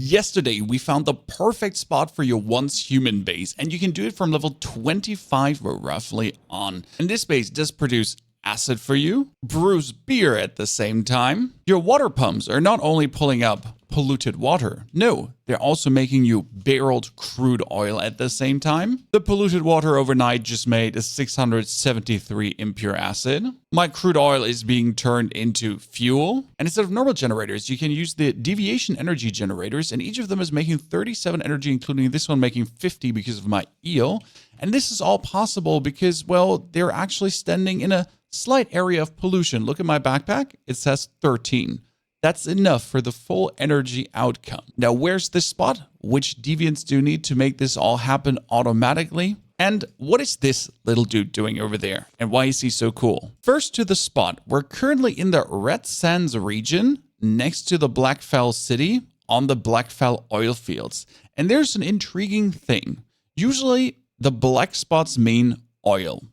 Yesterday, we found the perfect spot for your once human base, and you can do it from level 25 roughly on. And this base does produce acid for you, brews beer at the same time. Your water pumps are not only pulling up polluted water, no, they're also making you barreled crude oil at the same time. The polluted water overnight just made a 673 impure acid. My crude oil is being turned into fuel, and instead of normal generators, you can use the deviation energy generators, and each of them is making 37 energy, including this one making 50 because of my eel. And this is all possible because, well, they're actually standing in a slight area of pollution. Look at my backpack, it says 13. That's enough for the full energy outcome. Now, where's this spot? Which deviants do you need to make this all happen automatically? And what is this little dude doing over there? And why is he so cool? First to the spot. We're currently in the Red Sands region, next to the Blackfell city, on the Blackfell oil fields. And there's an intriguing thing. Usually, the black spots mean oil.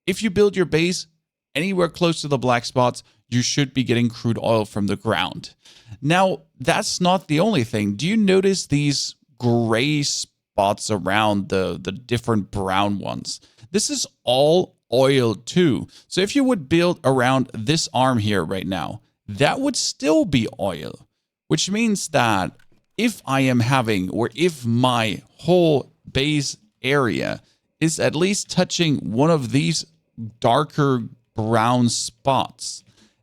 If you build your base anywhere close to the black spots, you should be getting crude oil from the ground. Now, that's not the only thing. Do you notice these gray spots around the different brown ones? This is all oil too. So if you would build around this arm here right now, that would still be oil, which means that if I am having, or if my whole base area is at least touching one of these darker brown spots,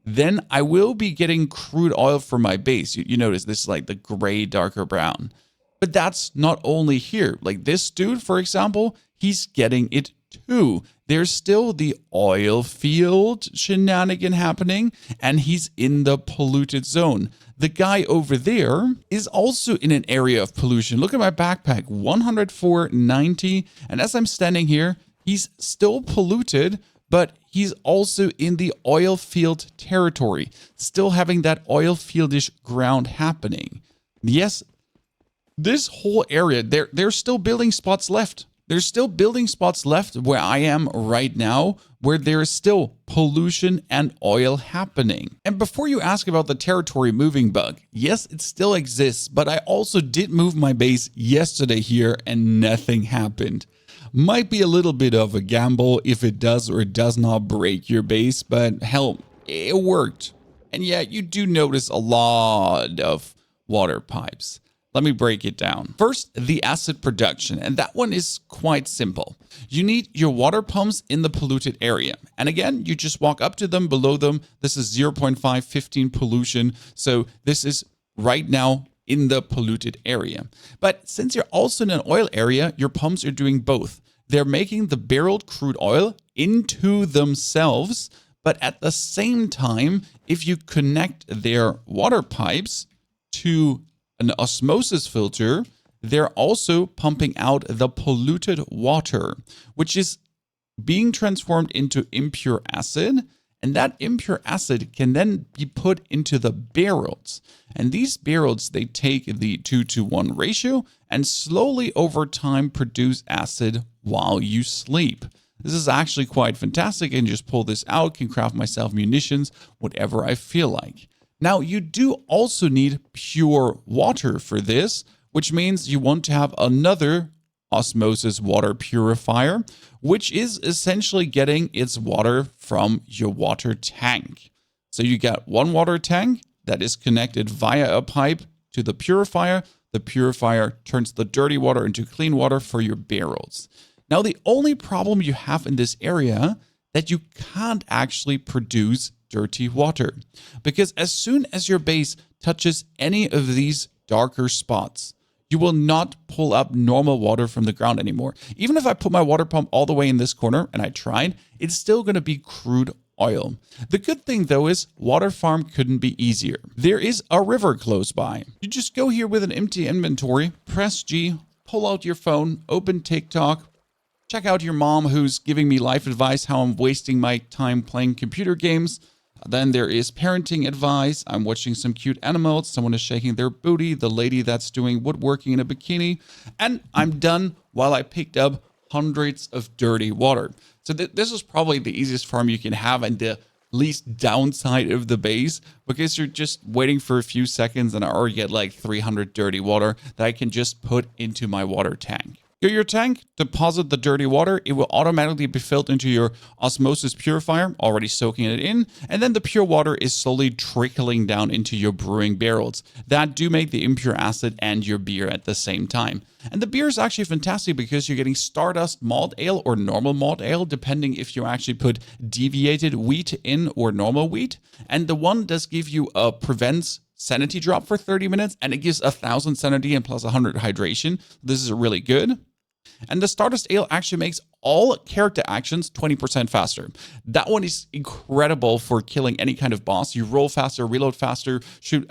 then I will be getting crude oil from my base. You notice this is like the gray, darker brown. But that's not only here. Like this dude, for example, he's getting it too. There's still the oil field shenanigan happening, and he's in the polluted zone. The guy over there is also in an area of pollution. Look at my backpack, 104.90. And as I'm standing here, he's still polluted, but he's also in the oil field territory, still having that oil fieldish ground happening. Yes, this whole area, there's still building spots left. There's still building spots left where I am right now, where there is still pollution and oil happening. And before you ask about the territory moving bug, yes, it still exists, but I also did move my base yesterday here and nothing happened. Might be a little bit of a gamble if it does or does not break your base, but hell, it worked. And yeah, you do notice a lot of water pipes. Let me break it down. First, the acid production, and that one is quite simple. You need your water pumps in the polluted area. And again, you just walk up to them, below them. This is 0.515 pollution. So this is right now in the polluted area. But since you're also in an oil area, your pumps are doing both. They're making the barreled crude oil into themselves, but at the same time, if you connect their water pipes to an osmosis filter, they're also pumping out the polluted water, which is being transformed into impure acid. And that impure acid can then be put into the barrels. And these barrels, they take the 2-to-1 ratio and slowly over time produce acid while you sleep. This is actually quite fantastic. I can just pull this out, can craft myself munitions, whatever I feel like. Now, you do also need pure water for this, which means you want to have another osmosis water purifier, which is essentially getting its water from your water tank. So you got one water tank that is connected via a pipe to the purifier. The purifier turns the dirty water into clean water for your barrels. Now, the only problem you have in this area that you can't actually produce dirty water, because as soon as your base touches any of these darker spots, you will not pull up normal water from the ground anymore. Even if I put my water pump all the way in this corner, and I tried, it's still going to be crude oil. The good thing, though, is water farm couldn't be easier. There is a river close by. You just go here with an empty inventory, press G, pull out your phone, open TikTok, check out your mom who's giving me life advice, how I'm wasting my time playing computer games. Then there is parenting advice. I'm watching some cute animals. Someone is shaking their booty. The lady that's doing woodworking in a bikini. And I'm done while I picked up hundreds of dirty water. So this is probably the easiest farm you can have and the least downside of the base, because you're just waiting for a few seconds and I already get like 300 dirty water that I can just put into my water tank. Fill your tank, deposit the dirty water. It will automatically be filled into your osmosis purifier, already soaking it in, and then the pure water is slowly trickling down into your brewing barrels that do make the impure acid and your beer at the same time. And the beer is actually fantastic because you're getting Stardust malt ale or normal malt ale, depending if you actually put deviated wheat in or normal wheat. And the one does give you a prevents sanity drop for 30 minutes, and it gives 1,000 sanity and plus 100 hydration. This is really good. And the Stardust Ale actually makes all character actions 20% faster. That one is incredible for killing any kind of boss. You roll faster, reload faster, shoot,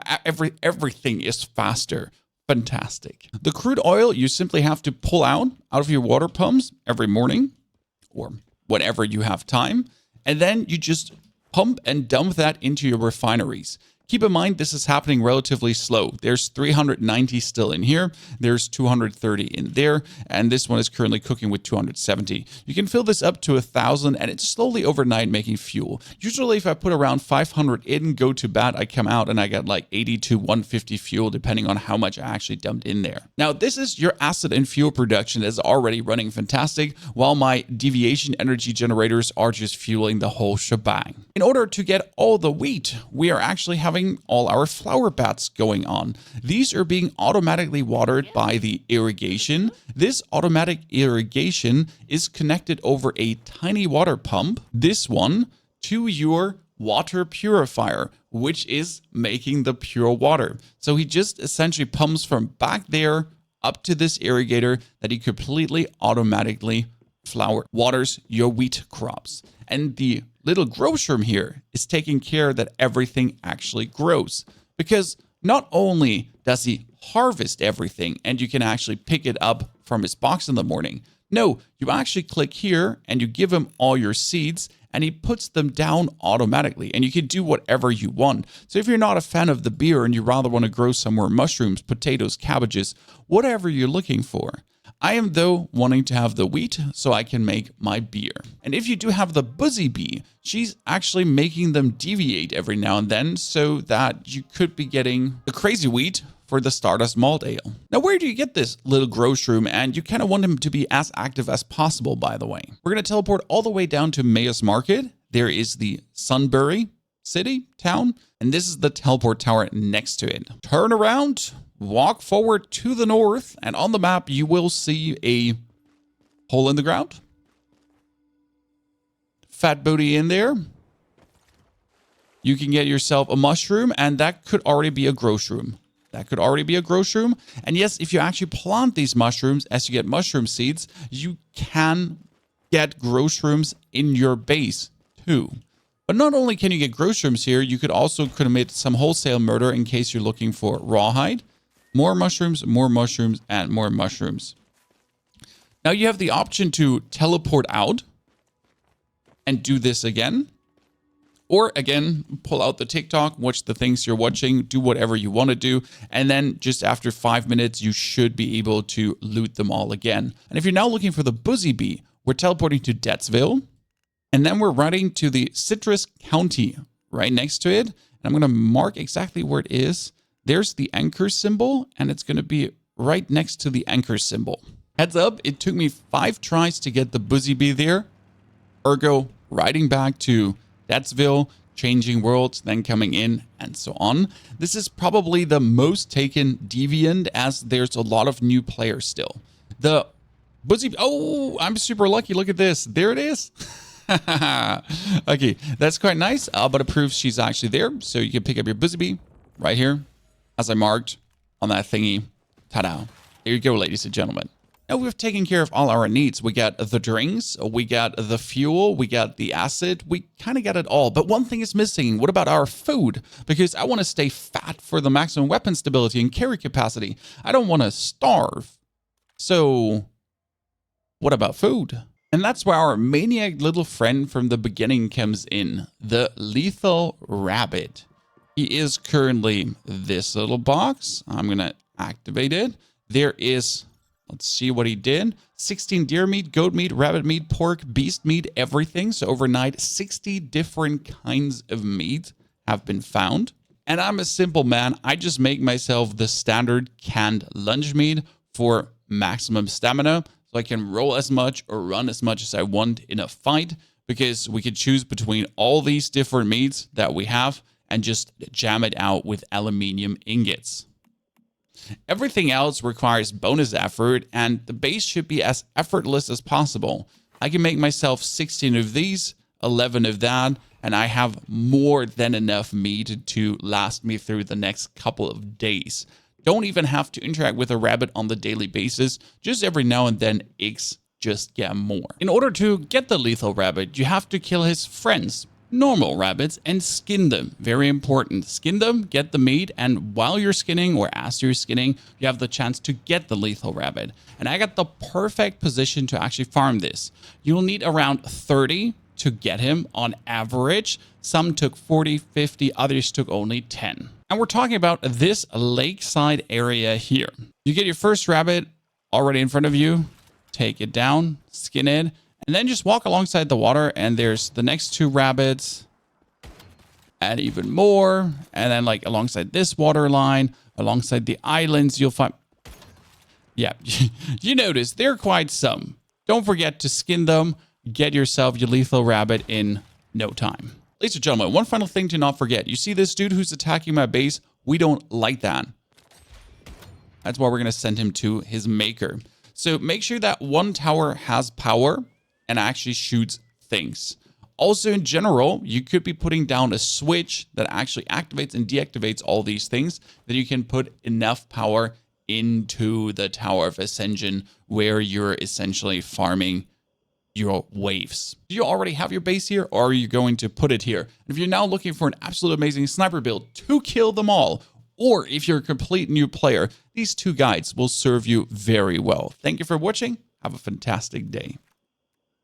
everything is faster. Fantastic. The crude oil you simply have to pull out of your water pumps every morning or whenever you have time. And then you just pump and dump that into your refineries. Keep in mind, this is happening relatively slow. There's 390 still in here. There's 230 in there. And this one is currently cooking with 270. You can fill this up to 1,000 and it's slowly overnight making fuel. Usually if I put around 500 in, go to bed, I come out and I got like 80 to 150 fuel, depending on how much I actually dumped in there. Now, this is your acid and fuel production that's already running fantastic, while my deviation energy generators are just fueling the whole shebang. In order to get all the wheat, we are actually having all our flower bats going on. These are being automatically watered by the irrigation. This automatic irrigation is connected over a tiny water pump, this one, to your water purifier, which is making the pure water. So he just essentially pumps from back there up to this irrigator that he completely automatically waters your wheat crops. And the little grow shroom here is taking care that everything actually grows. Because not only does he harvest everything and you can actually pick it up from his box in the morning, no, you actually click here and you give him all your seeds and he puts them down automatically, and you can do whatever you want. So if you're not a fan of the beer and you rather want to grow some more mushrooms, potatoes, cabbages, whatever you're looking for. I am, though, wanting to have the wheat so I can make my beer. And if you do have the Buzzy Bee, she's actually making them deviate every now and then so that you could be getting the crazy wheat for the Stardust Malt Ale. Now, where do you get this little grow shroom? And you kind of want him to be as active as possible, by the way. We're going to teleport all the way down to Mayos Market. There is the Sunbury town, and this is the teleport tower next to it. Turn around, walk forward to the north, and on the map, you will see a hole in the ground. Fat booty in there. You can get yourself a mushroom, and that could already be a grow shroom. And yes, if you actually plant these mushrooms as you get mushroom seeds, you can get grow shrooms in your base too. But not only can you get grow shrooms here, you could also commit some wholesale murder in case you're looking for rawhide. More mushrooms, and more mushrooms. Now you have the option to teleport out and do this again. Or again, pull out the TikTok, watch the things you're watching, do whatever you want to do. And then just after 5 minutes, you should be able to loot them all again. And if you're now looking for the Buzzy Bee, we're teleporting to Deathsville. And then we're riding to the Citrus County right next to it. And I'm going to mark exactly where it is. There's the anchor symbol, and it's going to be right next to the anchor symbol. Heads up, it took me 5 tries to get the Buzzy Bee there. Ergo, riding back to Deathsville, changing worlds, then coming in, and so on. This is probably the most taken deviant, as there's a lot of new players still. The Buzzy... Oh, I'm super lucky. Look at this. There it is. Okay, that's quite nice, but it proves she's actually there. So you can pick up your Buzzy Bee right here, as I marked on that thingy. Ta-da. There you go, ladies and gentlemen. Now we've taken care of all our needs. We got the drinks, we got the fuel, we got the acid, we kind of got it all. But one thing is missing. What about our food? Because I want to stay fat for the maximum weapon stability and carry capacity. I don't want to starve. So what about food? And that's where our maniac little friend from the beginning comes in, the lethal rabbit. He is currently this little box. I'm going to activate it. There is Let's see what he did. 16 deer meat, goat meat, rabbit meat, pork, beast meat, everything. So overnight, 60 different kinds of meat have been found. And I'm a simple man. I just make myself the standard canned lunge meat for maximum stamina. So I can roll as much or run as much as I want in a fight, because we could choose between all these different meats that we have and just jam it out with aluminium ingots. Everything else requires bonus effort, and the base should be as effortless as possible. I can make myself 16 of these, 11 of that, and I have more than enough meat to last me through the next couple of days. Don't even have to interact with a rabbit on the daily basis. Just every now and then, eggs just get more. In order to get the lethal rabbit, you have to kill his friends, normal rabbits, and skin them. Very important. Skin them, get the meat, and while you're skinning or as you're skinning, you have the chance to get the lethal rabbit. And I got the perfect position to actually farm this. You'll need around 30 to get him on average. Some took 40, 50, others took only 10. And we're talking about this lakeside area here. You get your first rabbit already in front of you, take it down, skin it, and then just walk alongside the water, and there's the next 2 rabbits, and even more. And then like alongside this water line, alongside the islands, you'll find, yeah, you notice there are quite some. Don't forget to skin them, get yourself your lethal rabbit in no time. Ladies and gentlemen, one final thing to not forget. You see this dude who's attacking my base? We don't like that. That's why we're going to send him to his maker. So make sure that one tower has power and actually shoots things. Also, in general, you could be putting down a switch that actually activates and deactivates all these things, that you can put enough power into the Tower of Ascension where you're essentially farming your waves. Do you already have your base here, or are you going to put it here? And if you're now looking for an absolute amazing sniper build to kill them all, or if you're a complete new player, these 2 guides will serve you very well. Thank you for watching. Have a fantastic day.